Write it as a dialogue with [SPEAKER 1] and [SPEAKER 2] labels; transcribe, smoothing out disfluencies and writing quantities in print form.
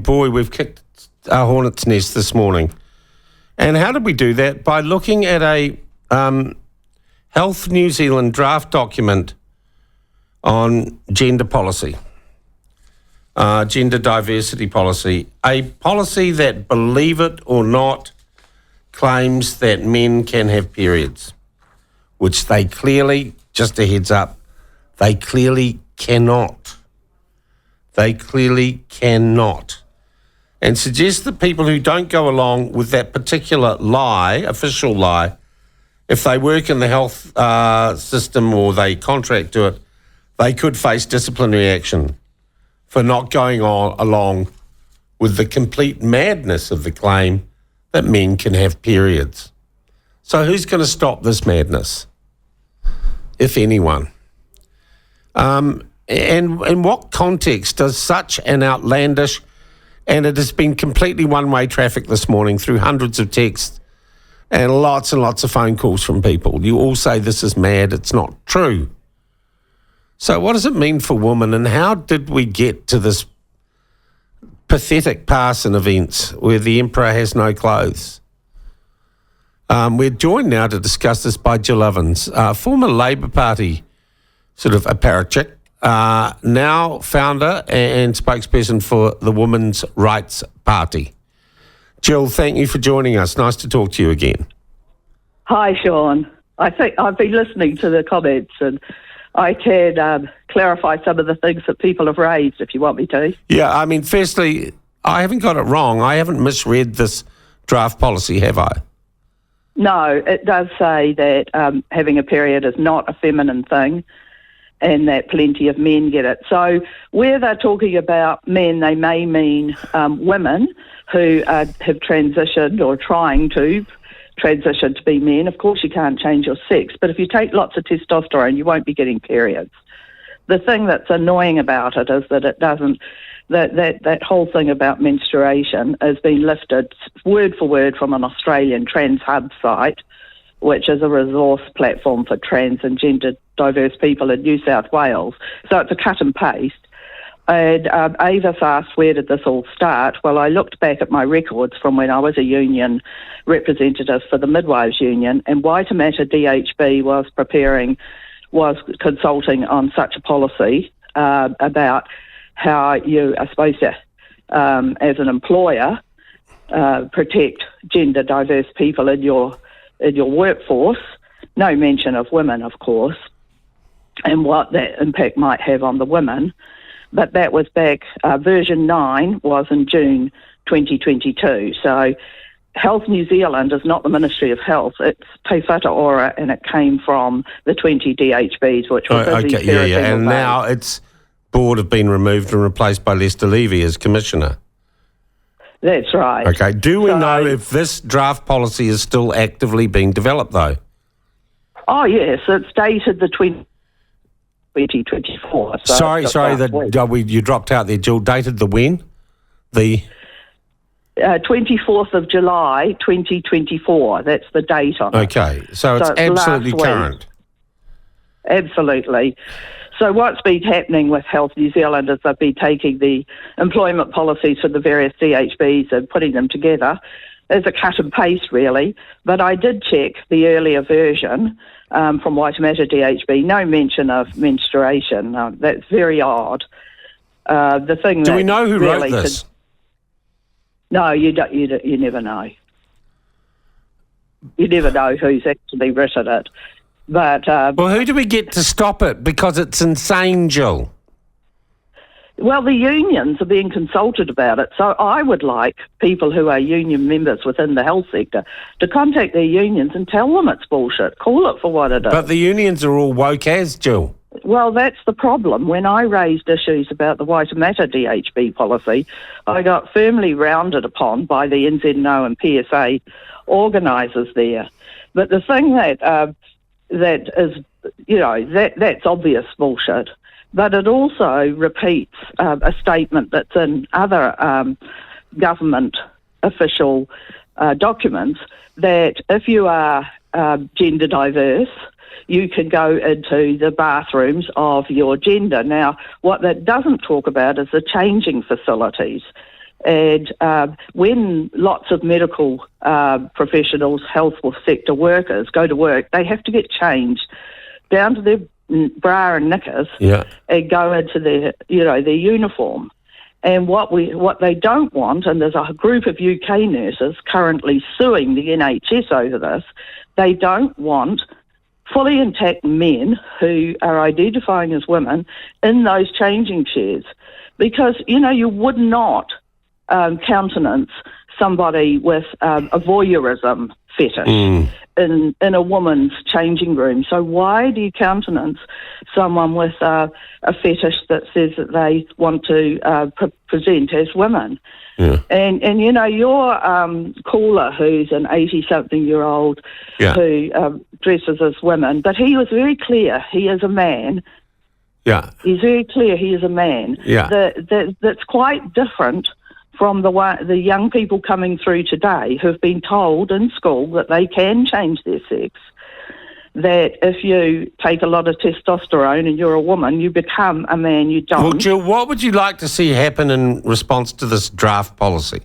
[SPEAKER 1] boy, we've kicked our hornet's nest this morning. And how did we do that? By looking at a Health New Zealand draft document on gender policy, gender diversity policy, a policy that, believe it or not, claims that men can have periods, which they clearly, just a heads up, they clearly cannot. They clearly cannot. And suggest that people who don't go along with that particular lie, official lie, if they work in the health system or they contract to it, they could face disciplinary action for not going along with the complete madness of the claim that men can have periods. So who's going to stop this madness, if anyone? And in what context does such an outlandish, and it has been completely one-way traffic this morning through hundreds of texts and lots of phone calls from people. You all say this is mad, it's not true. So what does it mean for women, and how did we get to this pathetic pass in events where the emperor has no clothes? We're joined now to discuss this by Jill Evans, former Labour Party sort of apparatchik, now founder and spokesperson for the Women's Rights Party. Jill, thank you for joining us. Nice to talk to you again.
[SPEAKER 2] Hi, Sean. I think I've been listening to the comments and I can clarify some of the things that people have raised if you want me to.
[SPEAKER 1] Yeah, I mean, firstly, I haven't got it wrong. I haven't misread this draft policy, have I?
[SPEAKER 2] No, it does say that having a period is not a feminine thing and that plenty of men get it. So where they're talking about men, they may mean women who have transitioned or trying to transition to be men. Of course, you can't change your sex, but if you take lots of testosterone, you won't be getting periods. The thing that's annoying about it is that it doesn't, that whole thing about menstruation has been lifted word for word from an Australian Trans Hub site, which is a resource platform for trans and gender diverse people in New South Wales. So it's a cut and paste. And Ava's asked, where did this all start? Well, I looked back at my records from when I was a union representative for the Midwives Union, and Waitemata DHB was consulting on such a policy about how you are supposed to, as an employer, protect gender diverse people in your workforce. No mention of women, of course, and what that impact might have on the women. But that was back, version 9 was in June 2022. So Health New Zealand is not the Ministry of Health, it's Te Whata Ora, and it came from the 20 DHBs, which were busy
[SPEAKER 1] yeah. And now its board have been removed and replaced by Lester Levy as Commissioner.
[SPEAKER 2] That's right.
[SPEAKER 1] Okay, do we know if this draft policy is still actively being developed, though?
[SPEAKER 2] Oh, yes, it's dated the 2024. So
[SPEAKER 1] sorry, you dropped out there, Jill. Dated the when? The
[SPEAKER 2] 24th of July, 2024. That's the date on it.
[SPEAKER 1] Okay, so it's absolutely current.
[SPEAKER 2] Absolutely. So what's been happening with Health New Zealand is they've been taking the employment policies for the various DHBs and putting them together as a cut and paste, really. But I did check the earlier version from Waitemata DHB, no mention of menstruation. That's very odd. The thing.
[SPEAKER 1] Do we know who wrote this?
[SPEAKER 2] No, you don't. You never know. You never know who's actually written it. But
[SPEAKER 1] well, who do we get to stop it? Because it's insane, Jill.
[SPEAKER 2] Well, the unions are being consulted about it, so I would like people who are union members within the health sector to contact their unions and tell them it's bullshit. Call it for what it is.
[SPEAKER 1] But the unions are all woke as, Jill.
[SPEAKER 2] Well, that's the problem. When I raised issues about the Waitemata DHB policy, I got firmly rounded upon by the NZNO and PSA organisers there. But the thing that is, that's obvious bullshit. But it also repeats a statement that's in other government official documents that if you are gender diverse, you can go into the bathrooms of your gender. Now, what that doesn't talk about is the changing facilities. And when lots of medical professionals, health sector workers go to work, they have to get changed down to their bra and knickers and go into their uniform. And what they don't want, and there's a group of UK nurses currently suing the NHS over this, they don't want fully intact men who are identifying as women in those changing chairs. Because, you would not countenance somebody with a voyeurism fetish in a woman's changing room. So why do you countenance someone with a fetish that says that they want to present as women? Yeah. And your caller, who's an 80-something-year-old who dresses as women, but he was very clear he is a man.
[SPEAKER 1] Yeah.
[SPEAKER 2] He's very clear he is a man.
[SPEAKER 1] Yeah.
[SPEAKER 2] That's quite different from the young people coming through today who've been told in school that they can change their sex, that if you take a lot of testosterone and you're a woman, you become a man, you don't.
[SPEAKER 1] Well, Jill, what would you like to see happen in response to this draft policy?